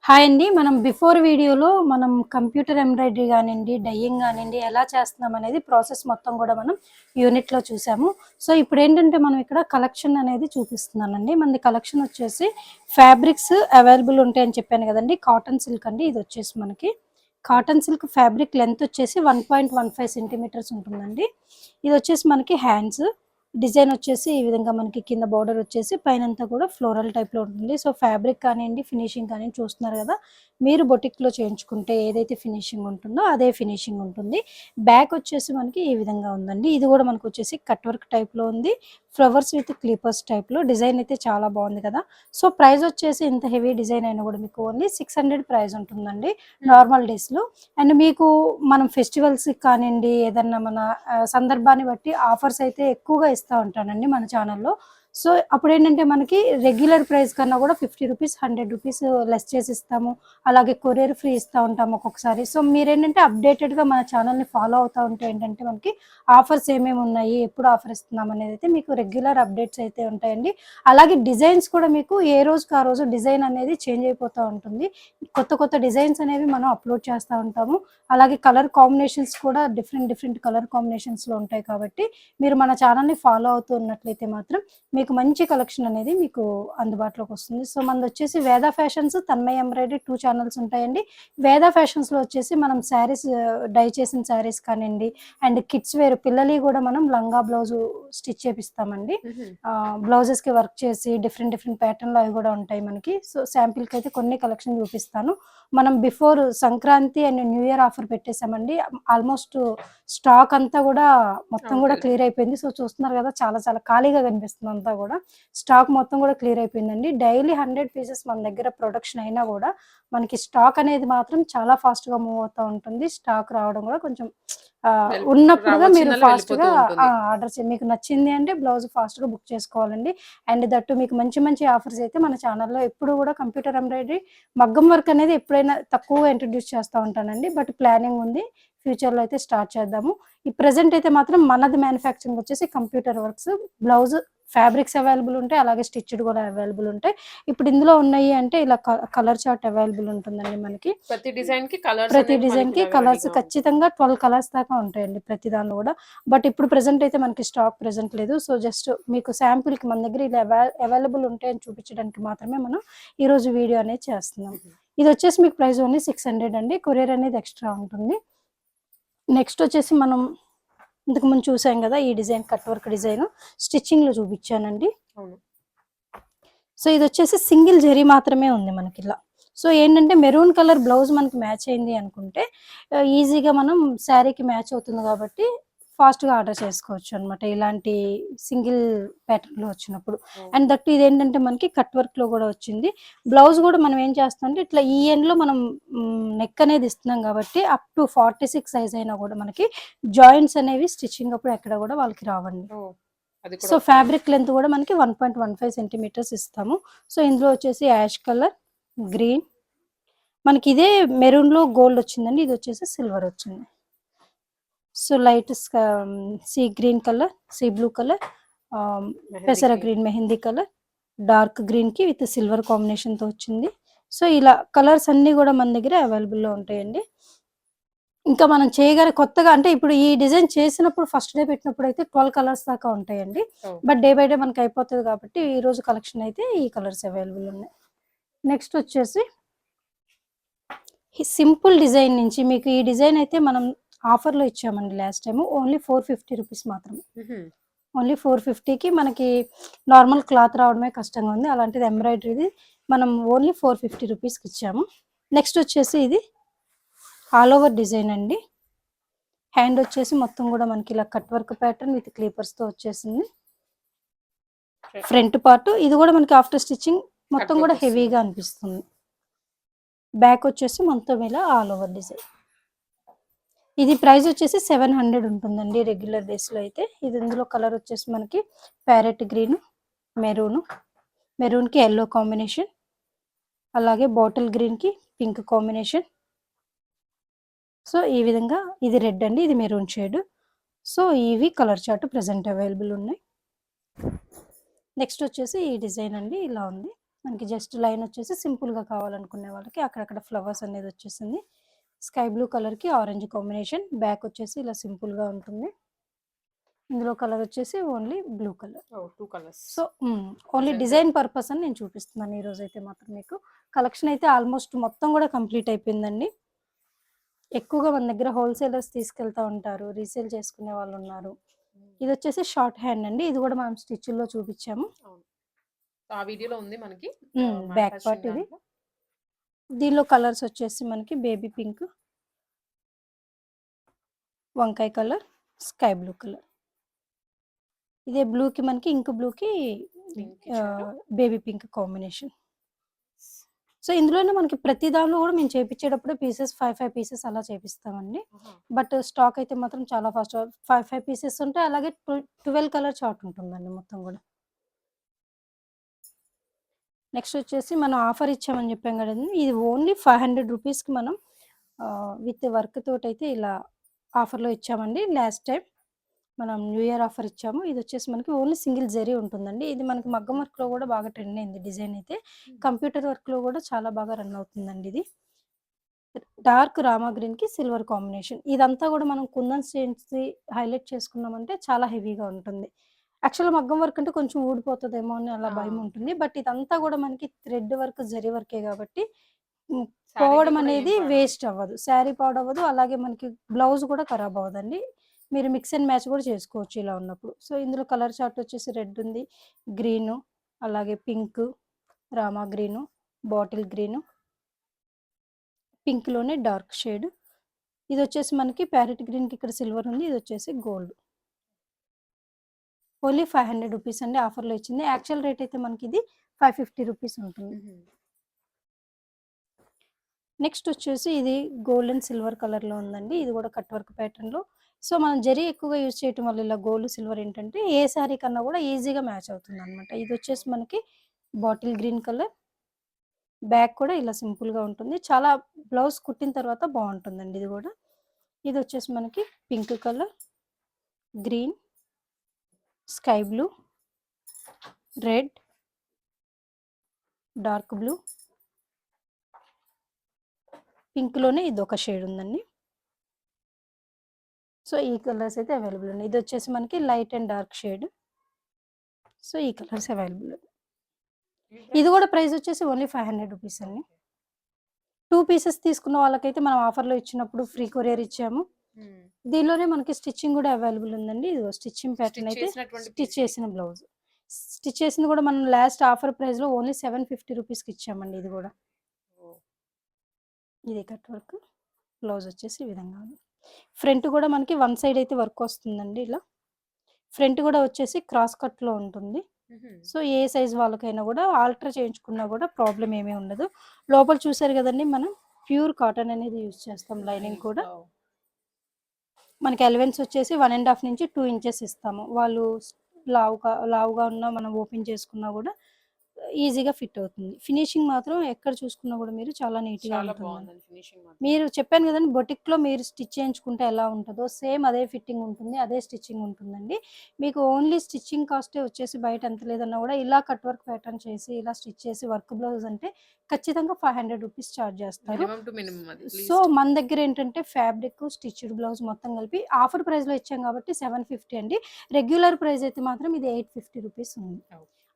Hi అండి. మనం before వీడియోలో మనం కంప్యూటర్ ఎంబ్రాయిడరీ గానియండి, డయ్యింగ్ గానియండి ఎలా చేస్తున్నాం అనేది ప్రాసెస్ మొత్తం గూడా మనం యూనిట్‌లో చూసాము. సో, ఇప్పుడేంటంటే మనం ఇక్కడ కలెక్షన్ అనేది చూపిస్తున్నానండి. మనది కలెక్షన్ వచ్చేసి ఫ్యాబ్రిక్స్ అవైలబుల్ ఉంటాయని చెప్పాను గదండీ! కాటన్ సిల్క్ అండి. ఇదొచ్చేసి మనకి కాటన్ సిల్క్ ఫ్యాబ్రిక్ లెంత్ వచ్చేసి 1.15 సెంటీమీటర్స్ ఉంటుందండి. ఇదొచ్చేసి మనకి హ్యాండ్స్. డిజైన్ వచ్చేసి ఈ విధంగా మనకి కింద బోర్డర్ వచ్చేసి పైనంతా కూడా ఫ్లోరల్ టైప్‌లో ఉంటుంది. సో, ఫ్యాబ్రిక్ కానియండి, ఫినిషింగ్ కానియండి చూస్తున్నారు గదా! మీరు బొటిక్‌లో చేయించుకుంటే ఏదైతే ఫినిషింగ్ ఉంటుందో అదే ఫినిషింగ్ ఉంటుంది. బ్యాక్ వచ్చేసి మనకి ఈ విధంగా ఉందండి. ఇది గూడా మనకొచ్చేసి కట్ వర్క్ టైప్‌లో ఉంది. ఫ్లవర్స్ విత్ క్లీపర్స్ టైప్‌లో డిజైన్ అయితే చాలా బావుంది కదా! సో, ప్రైస్ వచ్చేసి ఇంత హెవీ డిజైన్ అయినా గూడా మీకు ఓన్లీ 600 ప్రైస్ ఉంటుందండి నార్మల్ డేస్‌లో. అండ్ మీకు మనం ఫెస్టివల్స్‌కి కానియండి, ఏదన్నా మన సందర్భాన్ని బట్టి ఆఫర్స్ అయితే ఎక్కువగా ఇస్తా ఉంటానండి మన ఛానల్‌లో. సో, అప్పుడేంటంటే మనకి రెగ్యులర్ ప్రైస్ కన్నా గూడా రూ. 50, రూ. 100 లెస్ చేసి ఇస్తాము. అలాగే కొరియర్ ఫ్రీ ఇస్తా ఉంటాం ఒక్కొక్కసారి. సో, మీరేంటంటే అప్‌డేటెడ్‌గా మన ఛానల్‌ని ఫాలో అవుతా ఉంటే ఏంటంటే మనకి ఆఫర్స్ ఏమేమి ఉన్నాయి, ఎప్పుడు ఆఫర్ ఇస్తున్నాం అనేదైతే మీకు రెగ్యులర్ అప్‌డేట్స్ అయితే ఉంటాయండి. అలాగే డిజైన్స్ కూడా మీకు ఏ రోజుకి ఆ రోజు డిజైన్ అనేది చేంజ్ అయిపోతా ఉంటుంది. కొత్త కొత్త డిజైన్స్ అనేవి మనం అప్‌లోడ్ చేస్తా ఉంటాము. అలాగే కలర్ కాంబినేషన్స్ కూడా డిఫరెంట్ కలర్ కాంబినేషన్స్‌లో ఉంటాయి కాబట్టి మీరు మన ఛానల్‌ని ఫాలో అవుతూ ఉన్నట్లయితే మాత్రం మీకు మంచి కలెక్షన్ అనేది మీకు అందుబాటులోకొస్తుంది. సో, మనదొచ్చేసి వేద ఫ్యాషన్స్, తన్మయ్ ఎంబ్రాయిడరీ 2 ఛానెల్స్ ఉంటాయండి. వేద ఫ్యాషన్స్‌లో వచ్చేసి మనం శారీస్ డై చేసిన శారీస్ కానియండి, అండ్ కిడ్స్ వేర్ పిల్లలియి గూడా మనం లంగా, బ్లౌజు స్టిచ్ చేపిస్తామండి. హుహు. బ్లౌజెస్‌కి వర్క్ చేసి డిఫరెంట్ ప్యాటర్న్‌లో అవి గూడా ఉంటాయి మనకి. సో, శాంపిల్‌కైతే కొన్ని కలెక్షన్ చూపిస్తాను. మనం before Sankranti and new year offer పెట్టేసామండి. ఆల్‌మోస్ట్ స్టాక్ అంతా గూడా మొత్తం గూడా అవును. క్లియర్ అయిపోయింది. సో, చూస్తున్నారు గదా! చాలా ఖాళీగా కనిపిస్తుంది అంతా గూడా. స్టాక్ మొత్తం గూడా క్లియర్ అయిపోయిందండి. డైలీ 100 పీసెస్ మన దగ్గర ప్రొడక్షన్ అయినా గూడా మనకి స్టాక్ అనేది మాత్రం చాలా ఫాస్ట్‌గా మూవ్ అవుతా ఉంటుంది. స్టాక్ రావడం గూడా కొంచెం ఉన్నప్పుడుగా మీరు వచ్చిందల్లా ఫాస్ట్‌గా వెళ్ళిపోతూ ఉంటుంది. ఆర్డర్ మీకు నచ్చింది అంటే బ్లౌజ్ ఫాస్ట్‌గా బుక్ చేసుకోవాలండి. అండ్ దట్టు మీకు మంచి ఆఫర్స్ అయితే మన ఛానల్‌లో ఎప్పుడు గూడా కంప్యూటర్ ఎంబ్రాయిడరీ మగ్గం వర్క్ అనేది ఎప్పుడైనా తక్కువగా ఇంట్రొడ్యూస్ చేస్తా ఉంటానండి. బట్ ప్లానింగ్ ఉంది. ఫ్యూచర్‌లో అయితే స్టార్ట్ చేద్దాము. ఈ ప్రెజెంట్ అయితే మాత్రం మనది మ్యానుఫ్యాక్చరింగ్ వచ్చేసి computer works. Blouse fabrics available ఉంటాయి. అలాగే స్టిచ్డ్ కూడా అవైలబుల్ ఉంటాయి. ఇప్పుడు ఇందులో ఉన్నాయి అంటే ఇలా కలర్ చార్ట్ అవైలబుల్ ఉంటుందండి మనకి. ప్రతి డిజైన్‌కి కలర్స్ ప్రతి అనేవి డిజైన్‌కి మనకిలాగా కలర్స్ రెడీగా ఉంటాయి. ఖచ్చితంగా 12 కలర్స్ దాకా ఉంటాయండి ప్రతి దానిలో గూడా. బట్ ఇప్పుడు ప్రెజెంట్ అయితే మనకి స్టాక్ ప్రెజెంట్ లేదు. సో, జస్ట్ మీకు శాంపిల్‌కి మన దగ్గర ఇలా అవైలబుల్ ఉంటాయని చూపించడానికి మాత్రమే మనం ఈరోజు వీడియో అనేది చేస్తున్నాం. హుహు. ఇదొచ్చేసి మీకు ప్రైస్ ఓన్లీ 600 అండి. కొరియర్ అనేది ఎక్స్‌ట్రా ఉంటుంది. నెక్స్ట్ వచ్చేసి మనం ఇంతకుముందు చూసాం గదా! ఈ డిజైన్ కట్ వర్క్ డిజైను స్టిచ్చింగ్‌లో చూపించానండి. అవును. సో, ఇదొచ్చేసి సింగిల్ జరీ మాత్రమే ఉంది మనకిలా. సో, ఏంటంటే మెరూన్ కలర్ బ్లౌజ్ మనకి మ్యాచ్ అయింది అనుకుంటే ఈజీగా మనం శారీకి మ్యాచ్ అవుతుంది గాబట్టి ఫాస్ట్‌గా ఆర్డర్ చేసుకోవచ్చనమాట. ఇలాంటి సింగిల్ ప్యాటర్న్‌లో వచ్చినప్పుడు. And okay. దట్ ఇదేంటంటే మనకి కట్ వర్క్‌లో గూడా వచ్చింది. బ్లౌజ్ గూడా మనం ఏం చేస్తామంటే ఇట్లా ఈ ఎండ్‌లో మనం నెక్ అనేది ఇస్తున్నాం గాబట్టి అప్ టు 46 సైజ్ అయినా గూడా మనకి జాయింట్స్ అనేవి స్టిచ్చింగ్ అప్పుడు ఎక్కడ గూడా వాళ్ళకి రావండి. ఓహ్! అది కూడా సో, ఓకేనా? ఫ్యాబ్రిక్ లెంత్ గూడా మనకి 1.15 సెంటీమీటర్స్ ఇస్తాము. సో, ఇందులో వచ్చేసి యాష్ కలర్, గ్రీన్ మనకిదే మెరూన్‌లో గోల్డ్ వచ్చిందండి. ఇదొచ్చేసి సిల్వర్ వచ్చింది. So, light sea green colour, sea blue colour, ఆహ్, మెహందీ పెసర green. Green, mehndi colour, dark గ్రీన్‌కి విత్ సిల్వర్ కాంబినేషన్‌తో వచ్చింది. సో, ఇలా కలర్స్ అన్నీ గూడా మన దగ్గర అవైలబుల్‌లో ఉంటాయండి. ఇంకా మనం చేయగల కొత్తగా అంటే ఇప్పుడు ఈ డిజైన్ చేసినప్పుడు ఫస్ట్ డే పెట్టినప్పుడైతే 12 కలర్స్ దాకా ఉంటాయండి. ఓహ్! బట్ డే బై డే మనకయిపోతది కాబట్టి ఈరోజు కలెక్షన్ అయితే ఈ కలర్స్ అవైలబుల్ ఉన్నాయి. నెక్స్ట్ వచ్చేసి ఈ సింపుల్ డిజైన్ నుంచి మీకు ఈ డిజైన్ అయితే మనం ఆఫర్‌లో ఇచ్చామండి లాస్ట్ టైము. ఓన్లీ 450 రూపీస్ మాత్రమే. హుహు. ఓన్లీ 450కి మనకి నార్మల్ క్లాత్ రావడమే కష్టంగా ఉంది. అలాంటిది ఎంబ్రాయిడరీది మనం ఓన్లీ 450 రూపీస్‌కి ఇచ్చాము. నెక్స్ట్ వచ్చేసి ఇది ఆల్ ఓవర్ డిజైన్ అండి. హ్యాండ్ వచ్చేసి మొత్తం గూడా మనకి ఇలా కట్ వర్క్ ప్యాటర్న్ విత్ క్లీపర్స్‌తో వచ్చేసింది. ఫ్రంట్ పార్ట్ ఇది గూడా మనకి ఆఫ్టర్ స్టిచ్చింగ్ కట్ మొత్తం వర్క్ గూడా వస్తుంది. హెవీగా అనిపిస్తుంది. బ్యాక్ వచ్చేసి మొత్తం ఇలా ఆల్ ఓవర్ డిజైన్. ఇది ప్రైస్ వచ్చేసి 700 ఉంటుందండి రెగ్యులర్ డేస్‌లో అయితే. ఇది ఇందులో కలర్ వచ్చేసి మనకి ప్యారెట్ గ్రీన్, మెరూన్, మెరూన్‌కి యెల్లో కాంబినేషన్, అలాగే బాటిల్ గ్రీన్‌కి పింక్ కాంబినేషన్. సో, ఈ విధంగా ఇది రెడ్ అండి. ఇది మెరూన్ షేడ్. సో, ఇవి కలర్ చార్ట్ ప్రెజెంట్ అవైలబుల్ ఉన్నాయి. నెక్స్ట్ వచ్చేసి ఈ డిజైన్ అండి ఇలా ఉంది. మనకి జస్ట్ లైన్ వచ్చేసి సింపుల్గా కావాలనుకునే వాళ్ళకి అక్కడక్కడ ఫ్లవర్స్ అనేది వచ్చేసింది. స్కై బ్లూ కలర్కి ఆరెంజ్ కాంబినేషన్. బ్యాక్ వచ్చేసి ఇలా సింపుల్గా ఉంటుంది. ఇందులో కలర్ వచ్చేసి only blue colour. 2 colours. So only design purpose అని నేను చూపిస్తున్నాను ఈరోజు అయితే మాత్రం. మీకు కలెక్షన్ అయితే ఆల్మోస్ట్ మొత్తం కూడా కంప్లీట్ అయిపోయిందండి. ఎక్కువగా మన దగ్గర హోల్సేలర్స్ తీసుకెళ్తా ఉంటారు, రీసేల్ చేసుకునే వాళ్ళు ఉన్నారు. ఇది వచ్చేసి షార్ట్ హ్యాండ్ అండి. ఇది కూడా మనం స్టిచ్ల్లో చూపించాము. ఆ వీడియోలో ఉంది మనకి బ్యాక్ పార్ట్ ఇది. దీనిలో కలర్స్ వచ్చేసి మనకి బేబీ పింక్, వంకాయ కలర్, స్కై బ్లూ కలర్. ఇదే బ్లూకి మనకి ఇంక్ బ్లూకి బేబీ పింక్ కాంబినేషన్. సో ఇందులోనే మనకి ప్రతి దానిలో కూడా మేము చేపించేటప్పుడు పీసెస్ 5 పీసెస్ అలా చేపిస్తామండి. బట్ స్టాక్ అయితే మాత్రం చాలా ఫాస్ట్ 5 పీసెస్ ఉంటాయి. అలాగే 12 కలర్ చార్ట్ ఉంటుందండి మొత్తం కూడా. నెక్స్ట్ వచ్చేసి మనం ఆఫర్ ఇచ్చామని చెప్పాం కదండి. ఇది ఓన్లీ 500 రూపీస్కి మనం విత్ వర్క్ తోటి అయితే ఇలా ఆఫర్లో ఇచ్చామండి. లాస్ట్ టైం మనం న్యూ ఇయర్ ఆఫర్ ఇచ్చాము. ఇది వచ్చేసి మనకి ఓన్లీ సింగిల్ జరీ ఉంటుందండి. ఇది మనకి మగ్గం వర్క్లో కూడా బాగా ట్రెండ్ అయింది డిజైన్ అయితే. కంప్యూటర్ వర్క్లో కూడా చాలా బాగా రన్ అవుతుందండి. ఇది డార్క్ రామా గ్రీన్కి సిల్వర్ కాంబినేషన్. ఇదంతా కూడా మనం కుందన్ స్టోన్స్ హైలైట్ చేసుకున్నామంటే చాలా హెవీగా ఉంటుంది. యాక్చువల్గా మగ్గం వర్క్ అంటే కొంచెం ఊడిపోతుందేమో అని అలా భయం ఉంటుంది. బట్ ఇదంతా కూడా మనకి థ్రెడ్ వర్క్ జరీ వర్కే కాబట్టి పోవడం అనేది వేస్ట్ అవ్వదు. శారీ పాడవ్వదు. అలాగే మనకి బ్లౌజ్ కూడా ఖరాబ్ అవ్వదండి. మీరు మిక్స్ అండ్ మ్యాచ్ కూడా చేసుకోవచ్చు ఇలా ఉన్నప్పుడు. సో ఇందులో కలర్ చార్ట్ వచ్చేసి రెడ్ ఉంది, గ్రీను, అలాగే pink, Rama green, bottle green, పింక్లోనే డార్క్ షేడ్. ఇది వచ్చేసి మనకి ప్యారెట్ గ్రీన్కి ఇక్కడ సిల్వర్ ఉంది. ఇది వచ్చేసి గోల్డ్. ఓన్లీ 500 రూపీస్ అండి ఆఫర్లో ఇచ్చింది. యాక్చువల్ రేట్ అయితే మనకి ఇది 550 రూపీస్ ఉంటుంది. నెక్స్ట్ వచ్చేసి ఇది గోల్డ్ అండ్ సిల్వర్ కలర్లో ఉందండి. ఇది కూడా కట్ వర్క్ ప్యాటర్న్లో. సో మనం జరీ ఎక్కువగా యూజ్ చేయటం వల్ల ఇలా గోల్డ్ సిల్వర్ ఏంటంటే ఏ శారీ కన్నా కూడా ఈజీగా మ్యాచ్ అవుతుంది అనమాట. ఇది వచ్చేసి మనకి బాటిల్ గ్రీన్ కలర్. బ్యాక్ కూడా ఇలా సింపుల్గా ఉంటుంది. చాలా బ్లౌజ్ కుట్టిన తర్వాత బాగుంటుందండి ఇది కూడా. ఇది వచ్చేసి మనకి pink colour, green, sky blue, red, dark blue, పింక్లోనే ఇది ఒక షేడ్ ఉందండి. సో ఈ కలర్స్ అయితే అవైలబుల్ ఉన్నాయి. ఇది వచ్చేసి మనకి light and dark shade. So ఈ కలర్స్ అవైలబుల్. ఇది కూడా ప్రైస్ వచ్చేసి ఓన్లీ 500 రూపీస్ అండి. 2 పీసెస్ తీసుకున్న వాళ్ళకైతే మనం ఆఫర్లో ఇచ్చినప్పుడు ఫ్రీ కొరియర్ ఇచ్చాము. దీనిలోనే మనకి స్టిచ్చింగ్ కూడా అవైలబుల్ ఉందండి. ఇది స్టిచ్చింగ్ ప్యాటర్న్ అయితే స్టిచ్ చేసిన బ్లౌజ్. స్టిచ్ చేసింది కూడా మనం లాస్ట్ ఆఫర్ ప్రైస్లో ఓన్లీ 750 రూపీస్కి ఇచ్చామండి. ఇది కూడా ఇది కట్ వర్క్. బ్లౌజ్ వచ్చేసి ఈ విధంగా ఉంది. ఫ్రంట్ కూడా మనకి వన్ సైడ్ అయితే వర్క్ వస్తుందండి. ఇలా ఫ్రంట్ కూడా వచ్చేసి క్రాస్ కట్లో ఉంటుంది. సో ఏ సైజ్ వాళ్ళకైనా కూడా ఆల్టర్ చేయించుకున్నా కూడా ప్రాబ్లం ఏమీ ఉండదు. లోపల చూసారు కదండి, మనం ప్యూర్ కాటన్ అనేది యూజ్ చేస్తాం. లైనింగ్ కూడా మనకి ఎలవెన్స్ వచ్చేసి 1.5 నుంచి 2 ఇంచెస్ ఇస్తాము. వాళ్ళు లావుగా ఉన్నా మనం ఓపెన్ చేసుకున్నా కూడా ఈజీగా ఫిట్ అవుతుంది. ఫినిషింగ్ మాత్రం ఎక్కడ చూసుకున్నా కూడా మీరు చాలా నీట్గా ఉంటుంది. మీరు చెప్పాను కదండి, బొటిక్లో మీరు స్టిచ్ చేయించుకుంటే ఎలా ఉంటుందో సేమ్ అదే ఫిట్టింగ్ ఉంటుంది, అదే స్టిచ్చింగ్ ఉంటుందండి. మీకు ఓన్లీ స్టిచ్చింగ్ కాస్టే వచ్చేసి బయట ఎంత లేదన్నా కూడా ఇలా కట్ వర్క్ ప్యాటర్న్ చేసి ఇలా స్టిచ్ చేసి వర్క్ బ్లౌజ్ అంటే ఖచ్చితంగా 500 రూపీస్ ఛార్జ్ చేస్తారు. సో మన దగ్గర ఏంటంటే ఫ్యాబ్రిక్, స్టిచ్డ్ బ్లౌజ్ మొత్తం కలిపి ఆఫర్ ప్రైస్లో ఇచ్చాం కాబట్టి 750 అండి. రెగ్యులర్ ప్రైస్ అయితే మాత్రం ఇది 850 రూపీస్ ఉంది.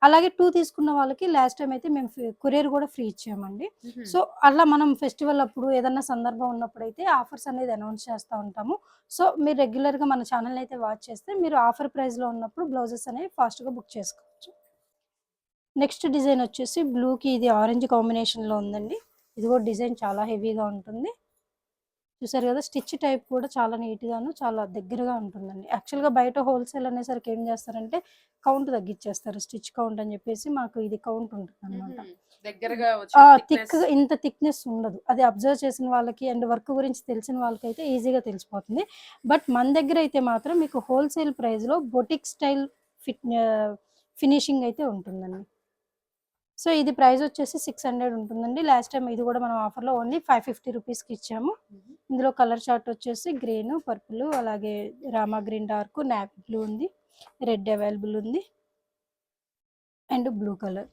అలాగే 2 తీసుకున్న వాళ్ళకి లాస్ట్ టైం అయితే మేము కొరియర్ కూడా ఫ్రీ ఇచ్చామండి. సో అలా మనం ఫెస్టివల్ అప్పుడు ఏదన్నా సందర్భం ఉన్నప్పుడు అయితే ఆఫర్స్ అనేది అనౌన్స్ చేస్తూ ఉంటాము. సో మీరు రెగ్యులర్గా మన ఛానల్ అయితే వాచ్ చేస్తే మీరు ఆఫర్ ప్రైస్లో ఉన్నప్పుడు బ్లౌజెస్ అనేవి ఫాస్ట్గా బుక్ చేసుకోవచ్చు. నెక్స్ట్ డిజైన్ వచ్చేసి బ్లూకి ఇది ఆరెంజ్ కాంబినేషన్లో ఉందండి. ఇది కూడా డిజైన్ చాలా హెవీగా ఉంటుంది. చూసారు కదా, స్టిచ్ టైప్ కూడా చాలా నీట్గాను చాలా దగ్గరగా ఉంటుందండి. యాక్చువల్గా బయట హోల్సేల్ అనేసరికి ఏం చేస్తారంటే కౌంట్ తగ్గించేస్తారు, స్టిచ్ కౌంట్ అని చెప్పేసి. మాకు ఇది కౌంట్ ఉంటుంది అనమాట. ఇంత థిక్నెస్ ఉండదు. అది అబ్జర్వ్ చేసిన వాళ్ళకి అండ్ వర్క్ గురించి తెలిసిన వాళ్ళకైతే ఈజీగా తెలిసిపోతుంది. బట్ మన దగ్గర అయితే మాత్రం మీకు హోల్సేల్ ప్రైస్లో బొటిక్ స్టైల్ ఫినిషింగ్ అయితే ఉంటుందండి. సో ఇది ప్రైస్ వచ్చేసి 600 ఉంటుందండి. లాస్ట్ టైం ఇది కూడా మనం ఆఫర్లో ఓన్లీ 550 రూపీస్కి ఇచ్చాము. ఇందులో కలర్ చార్ట్ వచ్చేసి గ్రీన్, పర్పుల్, అలాగే Rama green dark, navy blue ఉంది, రెడ్ అవైలబుల్ ఉంది అండ్ బ్లూ కలర్.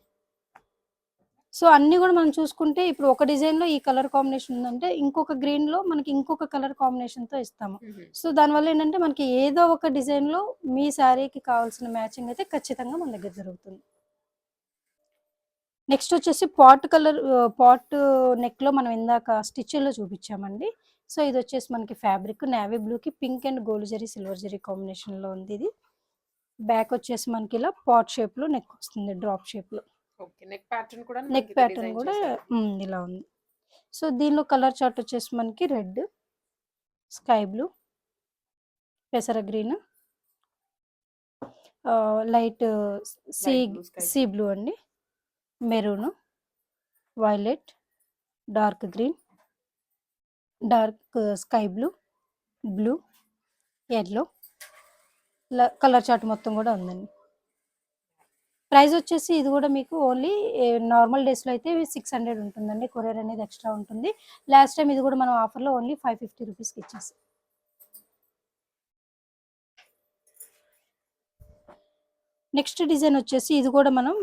సో అన్ని కూడా మనం చూసుకుంటే ఇప్పుడు ఒక డిజైన్ లో ఈ కలర్ కాంబినేషన్ ఉందంటే ఇంకొక గ్రీన్ లో మనకి ఇంకొక కలర్ కాంబినేషన్ తో ఇస్తాము. సో దానివల్ల ఏంటంటే మనకి ఏదో ఒక డిజైన్ లో మీ శారీకి కావాల్సిన మ్యాచింగ్ అయితే ఖచ్చితంగా మన దగ్గర జరుగుతుంది. నెక్స్ట్ వచ్చేసి పాట్ నెక్ లో మనం ఇందాక స్టిచ్లో చూపించామండి. సో ఇది వచ్చేసి మనకి ఫ్యాబ్రిక్ నేవీ బ్లూకి pink and gold zari silver zari combination లో ఉంది. ఇది బ్యాక్ వచ్చేసి మనకి ఇలా పాట్ షేప్ లో నెక్ వస్తుంది, డ్రాప్ షేప్ లో. ఓకే. నెక్ ప్యాటర్న్ కూడా నెక్ మనకి ప్యాటర్న్ డిజైన్ కూడా చేశారు. ఇలా ఉంది. సో దీనిలో కలర్ చార్ట్ వచ్చేసి మనకి రెడ్, స్కై బ్లూ, పెసర green, light sea light blue, sky sea blue అండి, maroon, violet, dark green, dark sky blue, blue, yellow colour chart మొత్తం కూడా ఉందండి. ప్రైస్ వచ్చేసి ఇది కూడా మీకు ఓన్లీ నార్మల్ డేస్లో అయితే 600 ఉంటుందండి. కొరియర్ అనేది ఎక్స్ట్రా ఉంటుంది. లాస్ట్ టైం ఇది కూడా మనం ఆఫర్లో ఓన్లీ 550 రూపీస్కి ఇచ్చేసి. నెక్స్ట్ డిజైన్ వచ్చేసి ఇది కూడా మనం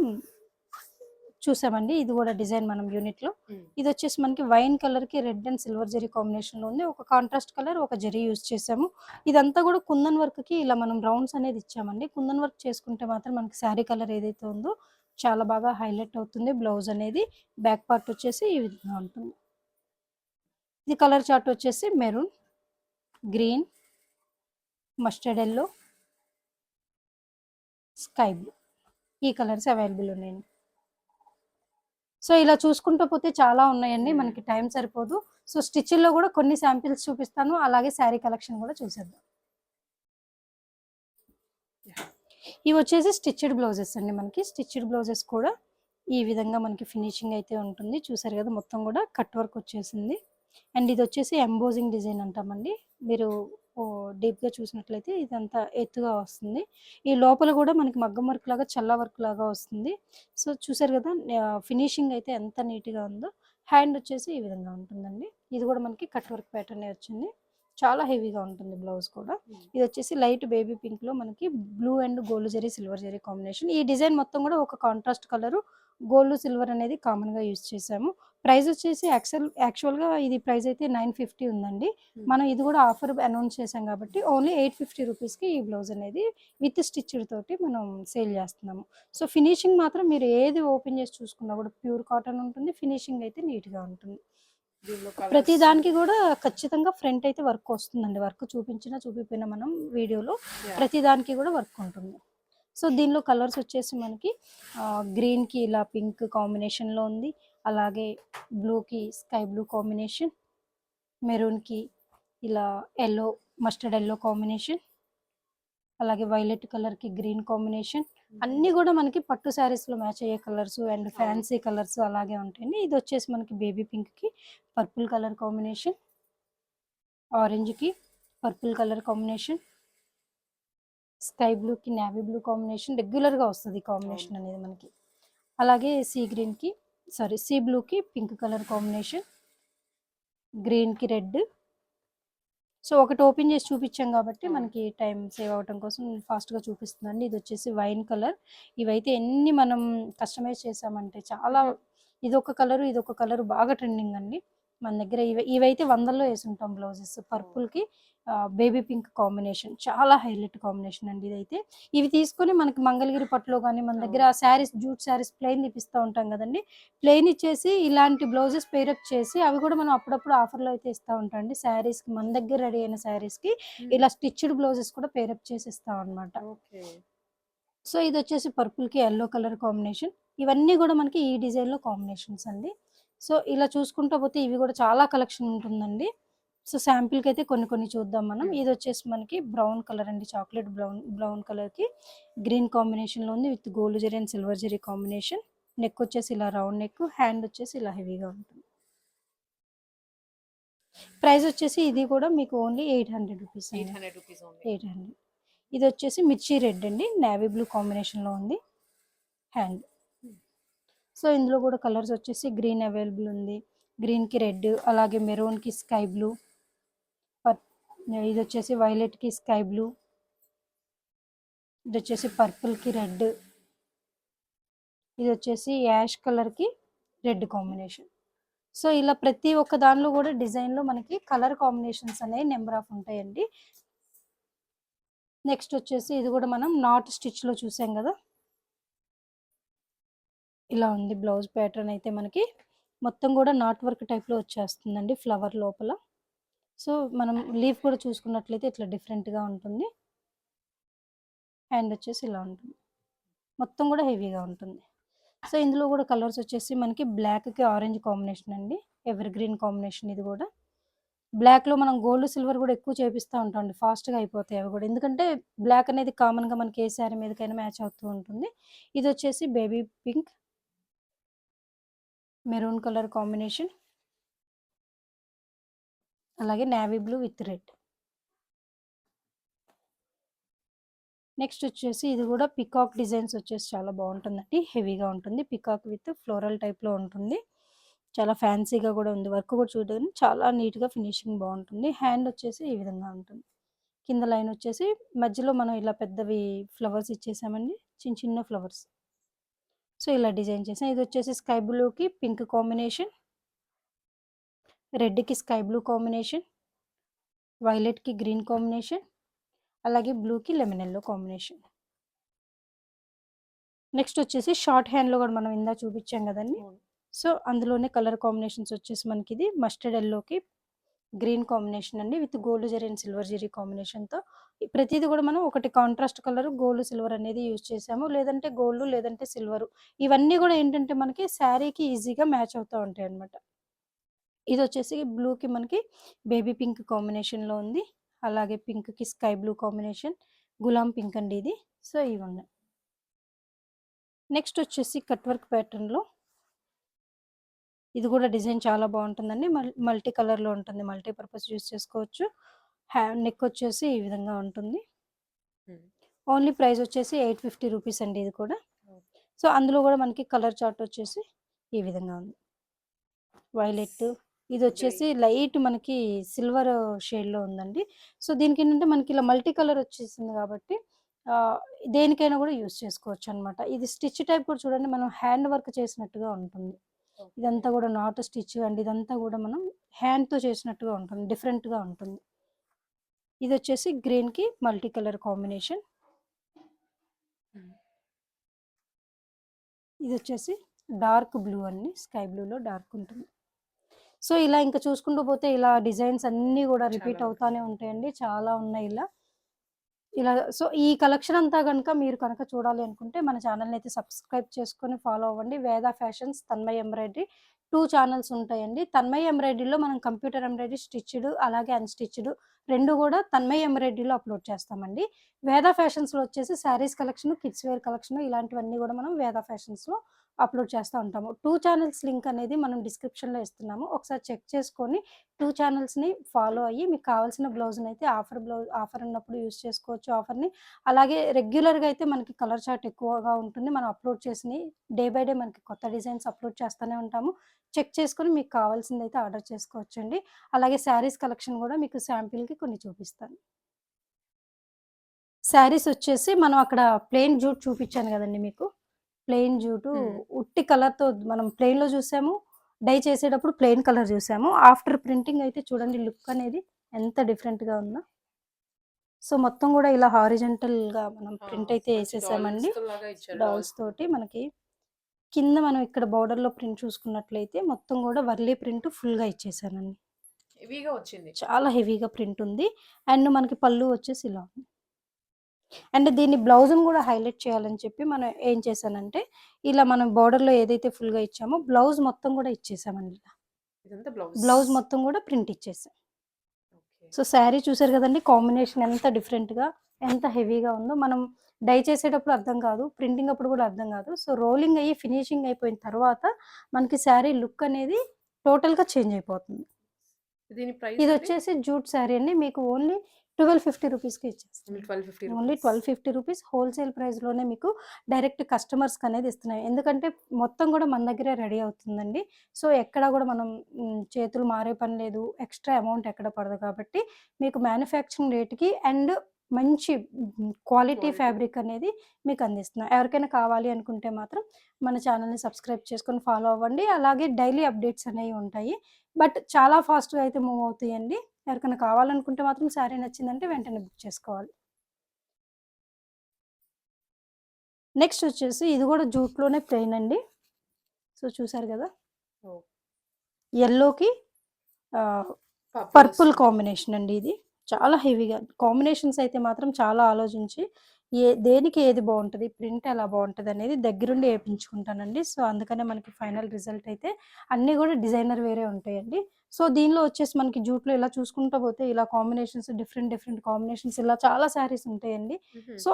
చూసామండి. ఇది కూడా డిజైన్ మనం యూనిట్లో. ఇది వచ్చేసి మనకి వైన్ కలర్కి రెడ్ అండ్ సిల్వర్ జరీ కాంబినేషన్లో ఉంది. ఒక కాంట్రాస్ట్ కలర్, ఒక జరీ యూజ్ చేసాము. ఇదంతా కూడా కుందన్ వర్క్కి ఇలా మనం రౌండ్స్ అనేది ఇచ్చామండి. కుందన్ వర్క్ చేసుకుంటే మాత్రం మనకి శారీ కలర్ ఏదైతే ఉందో చాలా బాగా హైలైట్ అవుతుంది. బ్లౌజ్ అనేది బ్యాక్ పార్ట్ వచ్చేసి ఈ విధంగా ఉంటుంది. ఇది కలర్ చార్ట్ వచ్చేసి maroon, green, mustard yellow, sky blue, ఈ కలర్స్ అవైలబుల్ ఉన్నాయండి. సో ఇలా చూసుకుంటూ పోతే చాలా ఉన్నాయండి, మనకి టైం సరిపోదు. సో స్టిచ్లో కూడా కొన్ని శాంపిల్స్ చూపిస్తాను, అలాగే శారీ కలెక్షన్ కూడా చూసేద్దాం. ఇవి వచ్చేసి స్టిచ్డ్ బ్లౌజెస్ అండి. మనకి స్టిచ్డ్ బ్లౌజెస్ కూడా ఈ విధంగా మనకి ఫినిషింగ్ అయితే ఉంటుంది. చూసారు కదా, మొత్తం కూడా కట్ వర్క్ వచ్చేసింది. అండ్ ఇది వచ్చేసి ఎంబోజింగ్ డిజైన్ అంటామండి. మీరు డీప్గా చూసినట్లయితే ఇదంతా ఎత్తుగా వస్తుంది. ఈ లోపల కూడా మనకి మగ్గం వర్క్ లాగా, చల్ల వర్క్ లాగా వస్తుంది. సో చూసారు కదా, ఫినిషింగ్ అయితే ఎంత నీట్గా ఉందో. హ్యాండ్ వచ్చేసి ఈ విధంగా ఉంటుందండి. ఇది కూడా మనకి కట్ వర్క్ ప్యాటర్న్ వచ్చింది. చాలా హెవీగా ఉంటుంది బ్లౌజ్ కూడా. ఇది వచ్చేసి లైట్ బేబీ పింక్ లో మనకి blue and gold zari silver zari combination. ఈ డిజైన్ మొత్తం కూడా ఒక కాంట్రాస్ట్ కలర్ గోల్డ్ సిల్వర్ అనేది కామన్ గా యూజ్ చేసాము. ప్రైస్ వచ్చేసి యాక్చువల్ గా ఇది ప్రైస్ అయితే 950 ఉందండి. మనం ఇది కూడా ఆఫర్ అనౌన్స్ చేసాం కాబట్టి ఓన్లీ 850 రూపీస్ కి ఈ బ్లౌజ్ అనేది విత్ స్టిచ్డ్ తోటి మనం సేల్ చేస్తున్నాము. సో ఫినిషింగ్ మాత్రం మీరు ఏది ఓపెన్ చేసి చూసుకున్నా కూడా ప్యూర్ కాటన్ ఉంటుంది. ఫినిషింగ్ అయితే నీట్ గా ఉంటుంది. ప్రతి దానికి కూడా ఖచ్చితంగా ఫ్రంట్ అయితే వర్క్ వస్తుందండి. వర్క్ చూపిపోయినా మనం వీడియోలో ప్రతి దానికి కూడా వర్క్ ఉంటుంది. సో దీనిలో కలర్స్ వచ్చేసి మనకి గ్రీన్కి ఇలా పింక్ కాంబినేషన్లో ఉంది, అలాగే బ్లూకి స్కై బ్లూ కాంబినేషన్, మెరూన్కి ఇలా ఎల్లో మస్టర్డ్ ఎల్లో కాంబినేషన్, అలాగే వైలెట్ కలర్కి గ్రీన్ కాంబినేషన్. అన్నీ కూడా మనకి పట్టు శారీస్లో మ్యాచ్ అయ్యే కలర్స్ అండ్ ఫ్యాన్సీ కలర్స్ అలాగే ఉంటాయండి. ఇది వచ్చేసి మనకి బేబీ పింక్కి పర్పుల్ కలర్ కాంబినేషన్, ఆరెంజ్కి పర్పుల్ కలర్ కాంబినేషన్, స్కై బ్లూకి నేవీ బ్లూ కాంబినేషన్. రెగ్యులర్గా వస్తుంది కాంబినేషన్ అనేది మనకి. అలాగే సీ బ్లూకి పింక్ కలర్ కాంబినేషన్, గ్రీన్కి రెడ్. సో ఒకటి ఓపెన్ చేసి చూపించాం కాబట్టి మనకి టైం సేవ్ అవ్వటం కోసం ఫాస్ట్గా చూపిస్తుందండి. ఇది వచ్చేసి వైన్ కలర్. ఇవైతే ఎన్ని మనం కస్టమైజ్ చేసామంటే చాలా, ఇదొక కలర్ బాగా ట్రెండింగ్ అండి మన దగ్గర. ఇవైతే 100లో వేసి ఉంటాం బ్లౌజెస్. పర్పుల్కి బేబీ పింక్ కాంబినేషన్ చాలా హైలైట్ కాంబినేషన్ అండి ఇదైతే. ఇవి తీసుకొని మనకి మంగళగిరి పట్టులో కానీ మన దగ్గర శారీస్ జూట్ శారీస్ ప్లెయిన్ తీపిస్తూ ఉంటాం కదండి, ప్లెయిన్ ఇచ్చేసి ఇలాంటి బ్లౌజెస్ పేరప్ చేసి అవి కూడా మనం అప్పుడప్పుడు ఆఫర్లో అయితే ఇస్తూ ఉంటాం అండి. శారీస్కి మన దగ్గర రెడీ అయిన శారీస్కి ఇలా స్టిచ్డ్ బ్లౌజెస్ కూడా పేరప్ చేసి ఇస్తాం అనమాట. సో ఇది వచ్చేసి పర్పుల్కి ఎల్లో కలర్ కాంబినేషన్. ఇవన్నీ కూడా మనకి ఈ డిజైన్లో కాంబినేషన్స్ అండి. సో ఇలా చూసుకుంటూ పోతే ఇవి కూడా చాలా కలెక్షన్ ఉంటుందండి. సో శాంపిల్కి అయితే కొన్ని చూద్దాం మనం. ఇది వచ్చేసి మనకి బ్రౌన్ కలర్ అండి, చాక్లెట్ బ్రౌన్ కలర్కి గ్రీన్ కాంబినేషన్లో ఉంది with gold zari and silver zari combination. Neck వచ్చేసి ఇలా రౌండ్ నెక్, హ్యాండ్ వచ్చేసి ఇలా హెవీగా ఉంటుంది. ప్రైస్ వచ్చేసి ఇది కూడా మీకు ఓన్లీ 800 రూపీస్. 800. ఇది వచ్చేసి మిర్చి రెడ్ అండి, నేవీ బ్లూ కాంబినేషన్లో ఉంది హ్యాండ్. సో ఇందులో కూడా కలర్స్ వచ్చేసి గ్రీన్ అవైలబుల్ ఉంది, గ్రీన్కి రెడ్, అలాగే మెరూన్కి స్కై బ్లూ, ఇది వచ్చేసి వైలెట్కి స్కై బ్లూ, ఇది వచ్చేసి పర్పుల్కి రెడ్, ఇది వచ్చేసి యాష్ కలర్కి రెడ్ కాంబినేషన్. సో, ఇలా ప్రతి ఒక్క దానిలో కూడా డిజైన్‌లో మనకి కలర్ కాంబినేషన్స్ అనేవి నంబర్ ఆఫ్ ఉంటాయండి. నెక్స్ట్ వచ్చేసి ఇది కూడా మనం నాట్ స్టిచ్‌లో చూసాం కదా! ఇలా ఉంది బ్లౌజ్ ప్యాటర్న్ అయితే మనకి. మొత్తం కూడా నాట్ వర్క్ టైప్‌లో వచ్చేస్తుందండి ఫ్లవర్ లోపల. సో, మనం లీఫ్ కూడా చూసుకున్నట్లయితే ఇట్లా డిఫరెంట్‌గా ఉంటుంది. హ్యాండ్ వచ్చేసి ఇలా ఉంటుంది. మొత్తం కూడా హెవీగా ఉంటుంది. సో, ఇందులో కూడా కలర్స్ వచ్చేసి మనకి బ్లాక్‌కి ఆరెంజ్ కాంబినేషన్ అండి. ఎవర్ గ్రీన్ కాంబినేషన్ ఇది కూడా. బ్లాక్‌లో మనం గోల్డ్, సిల్వర్ కూడా ఎక్కువ చేపిస్తా ఉంటామండి. ఫాస్ట్‌గా అయిపోతాయి అవి కూడా. ఎందుకంటే బ్లాక్ అనేది కామన్‌గా మనకి ఏ శారీ మీదకైనా మ్యాచ్ అవుతూ ఉంటుంది. ఇదొచ్చేసి baby pink, maroon colour combination. అలాగే navy blue with red. Next వచ్చేసి ఇది కూడా పికాక్ డిజైన్స్ వచ్చేసి చాలా బాగుంటుందండి. హెవీగా ఉంటుంది. పికాక్ విత్ ఫ్లోరల్ టైప్‌లో ఉంటుంది. చాలా ఫ్యాన్సీగా కూడా ఉంది. వర్క్ కూడా చూడగానే చాలా నీట్‌గా ఫినిషింగ్ బాగుంటుంది. హ్యాండ్ వచ్చేసి ఈ విధంగా ఉంటుంది. కింద లైన్ వచ్చేసి మధ్యలో మనం ఇలా పెద్దవి ఫ్లవర్స్ ఇచ్చేసామండి. చిన్న చిన్న ఫ్లవర్స్. సో, ఇలా డిజైన్ చేసాం. ఇది వచ్చేసి స్కై బ్లూకి పింక్ కాంబినేషన్, రెడ్‌కి స్కై బ్లూ కాంబినేషన్, వైలెట్‌కి గ్రీన్ కాంబినేషన్, అలాగే బ్లూకి లెమన్ యెల్లో కాంబినేషన్. నెక్స్ట్ వచ్చేసి షార్ట్ హ్యాండ్‌లో కూడా మనం ఇందాక చూపించాం కదండీ! అవును. సో, అందులోనే కలర్ కాంబినేషన్స్ వచ్చేసి మనకిది మస్టర్డ్ యెల్లోకి గ్రీన్ కాంబినేషన్ అండి. With gold zari and silver zari కాంబినేషన్‌తో. ప్రతీది కూడా మనం ఒకటి కాంట్రాస్ట్ కలర్ గోల్డ్, సిల్వర్ అనేది యూజ్ చేసాము. లేదంటే గోల్డ్, లేదంటే సిల్వరు. ఇవన్నీ కూడా ఏంటంటే మనకి శారీకి ఈజీగా మ్యాచ్ అవుతా ఉంటాయన్నమాట. ఇదొచ్చేసి బ్లూకి మనకి బేబీ పింక్ కాంబినేషన్‌లో ఉంది. అలాగే పింక్‌కి స్కై బ్లూ కాంబినేషన్, గులాం పింక్ అండి ఇది. సో, ఇవున్నాయి. నెక్స్ట్ వచ్చేసి కట్ వర్క్ ప్యాటర్న్‌లో ఇది కూడా డిజైన్ చాలా బాగుంటుందండి. మల్టీ కలర్‌లో ఉంటుంది. మల్టీ పర్పస్ యూజ్ చేసుకోవచ్చు. నెక్ వచ్చేసి ఈ విధంగా ఉంటుంది. హ్మ్. ఓన్లీ ప్రైస్ వచ్చేసి 850 రూపీస్ అండి ఇది కూడా. ఓకే. సో, అందులో కూడా మనకి కలర్ చార్ట్ వచ్చేసి ఈ విధంగా ఉంది. Violet, grey. ఇదొచ్చేసి లైట్ మనకి సిల్వర్ షేడ్‌లో ఉందండి. సో, దీనికేంటంటే మనకి ఇలా మల్టీ కలర్ వచ్చేసింది కాబట్టి ఆహ్, దేనికైనా కూడా యూజ్ చేసుకోవచ్చనమాట. ఇది స్టిచ్ టైప్ కూడా చూడండి మనం హ్యాండ్ వర్క్ చేసినట్టుగా ఉంటుంది. ఓకే. ఇదంతా కూడా నాట్ స్టిచ్ అండి. ఇదంతా కూడా మనం హ్యాండ్‌తో చేసినట్టుగా ఉంటుంది. డిఫరెంట్‌గా ఉంటుంది. ఇదొచ్చేసి గ్రీన్‌కి మల్టీ కలర్ కాంబినేషన్. హ్మ్. ఇదొచ్చేసి డార్క్ బ్లూ అండి. స్కై బ్లూలో డార్క్ ఉంటుంది. సో, ఇలా ఇంకా చూసుకుంటూ పోతే ఇలా డిజైన్స్ అన్నీ గూడా చాలా రిపీట్ ఉన్నాయి. అవుతానే ఉంటాయండి. చాలా ఉన్నాయి ఇలా. ఇలా సో, ఈ కలెక్షన్ అంతా గనక మీరు కనుక చూడాలి అనుకుంటే మన ఛానెల్‌ని అయితే సబ్స్క్రైబ్ చేసుకొని ఫాలో అవ్వండి. వేద ఫ్యాషన్స్, తన్మయ్ ఎంబ్రాయిడరీ 2 ఛానెల్స్ ఉంటాయండి. తన్మయ్ ఎంబ్రాయిడరీలో మనం కంప్యూటర్ ఎంబ్రాయిడరీ స్టిచ్డ్ అలాగే అన్‌స్టిచ్డ్ 2 గూడా తన్మయ్ ఎంబ్రాయిడరీలో అప్‌లోడ్ చేస్తామండి. వేద ఫ్యాషన్స్‌లో వచ్చేసి sarees collection, kids wear collection ఇలాంటివన్నీ గూడా మనం వేద ఫ్యాషన్స్‌లో అప్‌లోడ్ చేస్తా ఉంటాము. 2 ఛానెల్స్ లింక్ అనేది మనం డిస్క్రిప్షన్‌లో ఇస్తున్నాము. ఒకసారి చెక్ చేసుకొని 2 ఛానెల్స్‌ని ఫాలో అయ్యి మీకు కావాల్సిన బ్లౌజ్‌నైతే ఆఫర్ ఉన్నప్పుడు యూజ్ చేసుకోవచ్చు ఆఫర్‌ని. అలాగే రెగ్యులర్‌గా అయితే మనకి కలర్ చార్ట్ ఎక్కువగా ఉంటుంది. మనం అప్‌లోడ్ చేసినయి డే బై డే మనకి కొత్త డిజైన్స్ అప్‌లోడ్ చేస్తూనే ఉంటాము. చెక్ చేసుకొని మీకు కావాల్సిందైతే ఆర్డర్ చేసుకోవచ్చండి. అలాగే శారీస్ కలెక్షన్ గూడా మీకు శాంపిల్‌కి కొన్ని చూపిస్తాను. శారీస్ వచ్చేసి మనం అక్కడ ప్లెయిన్ జూట్ చూపిచ్చాను గదండీ మీకు. ప్లెయిన్ జూటు హ్మ్. ఉట్టి కలర్‌తో మనం ప్లెయిన్‌లో జూసాము. డై చేసేటప్పుడు ప్లెయిన్ కలర్ జూసాము. ఆఫ్టర్ ప్రింటింగ్ అయితే చూడండి లుక్ అనేది ఎంత డిఫరెంట్‌గా ఉందో. సో, మొత్తం గూడా ఇలా హారిజాంటల్‌గా మనం ఆ! ప్రింట్ అయితే మంచి ఏసేసామండి. డాల్స్‌లాగా ఇచ్చారు. Dolls dolls. తోటి మనకి కింద మనం ఇక్కడ బోర్డర్‌లో ప్రింట్ చూసుకున్నట్లయితే మొత్తం గూడా వర్లీ ప్రింట్ ఫుల్‌గా ఇచ్చేసానండి. హెవీగా వచ్చింది. చాలా హెవీగా ప్రింట్ ఉంది. అండ్ మనకి పల్లు వచ్చేసి ఇలా ఉంది. అండ్ దీన్ని బ్లౌజ్‌ని గూడా హైలైట్ చేయాలని చెప్పి మనం ఏం చేశానంటే, ఇలా మనం బోర్డర్‌లో ఏదైతే ఫుల్‌గా ఇచ్చామో బ్లౌజ్ మొత్తం గూడా ఇచ్చేసామండి ఇలా. ఇదంతా బ్లౌజ్. బ్లౌజ్ మొత్తం గూడా ప్రింట్ ఇచ్చేసాం. ఓకే. సో, శారీ చూసారు గదండీ! కాంబినేషన్ ఎంత డిఫరెంట్‌గా, ఎంత హెవీగా ఉందో. మనం డై చేసేటప్పుడు అర్థం కాదు. ప్రింటింగ్ అప్పుడు గూడా అర్థం కాదు. సో, రోలింగ్ అయ్యి ఫినిషింగ్ అయిపోయిన తర్వాత మనకి శారీ లుక్ అనేది టోటల్‌గా చేంజ్ అయిపోతుంది. దీని ప్రైస్ అండి? ఇదొచ్చేసి జూట్ శారీ అండి. మీకు ఓన్లీ 1250 రూపీస్‌కే ఓన్లీ ఇచ్చేస్తున్నాం. 1250 ఓన్లీ రూపీస్. 1250 రూపీస్ హోల్‌సేల్ ప్రైస్‌లోనే మీకు డైరెక్ట్ కస్టమర్స్‌కనేది ఇస్తున్నాం. ఎందుకంటే మొత్తం గూడా మన దగ్గరే రెడీ అవుతుందండి. సో, ఎక్కడ గూడా మనం చేతులు మారే పని లేదు. ఎక్స్‌ట్రా అమౌంట్ ఎక్కడ పడదు కాబట్టి మీకు మ్యానుఫ్యాక్చరింగ్ రేట్‌కి అండ్ మంచి క్వాలిటీ క్వాలిటీ. ఫ్యాబ్రిక్ అనేది మీకు అందిస్తున్నాం. ఎవరికైనా కావాలి అనుకుంటే మాత్రం మన ఛానల్‌ని సబ్స్క్రైబ్ చేసుకొని ఫాలో అవ్వండి. అలాగే డైలీ అప్డేట్స్ అనేవి ఉంటాయి. బట్ చాలా ఫాస్ట్‌గా అయితే మూవ్ అవుతాయండి. ఎవరికైనా కావాలనుకుంటే మాత్రం శారీ నచ్చిందంటే వెంటనే బుక్ చేసుకోవాలి. నెక్స్ట్ వచ్చేసి ఇది కూడా జూట్‌లోనే ప్లెయిన్ అండి. సో, చూసారు కదా! ఓహ్! యెల్లోకి ఆహ్, పర్పుల్ పర్పుల్ వస్తుంది. కాంబినేషన్ అండి ఇది. చాలా హెవీగా కాంబినేషన్స్ అయితే మాత్రం చాలా ఆలోచించి దేనికి ఏది బావుంటది, ప్రింట్ ఎలా బావుంటదనేది దగ్గరుండి ఏపించుకుంటానండి. సో, అందుకనే మనకి ఫైనల్ రిజల్ట్ అయితే అన్నీ గూడా డిజైనర్ వేరే ఉంటాయండి. సో, దీనిలో వచ్చేసి మనకి జూట్‌లో ఇలా చూసుకుంటా పోతే ఇలా కాంబినేషన్స్ డిఫరెంట్ కాంబినేషన్స్ ఇలా చాలా శారీస్ ఉంటాయండి. హుహు. సో,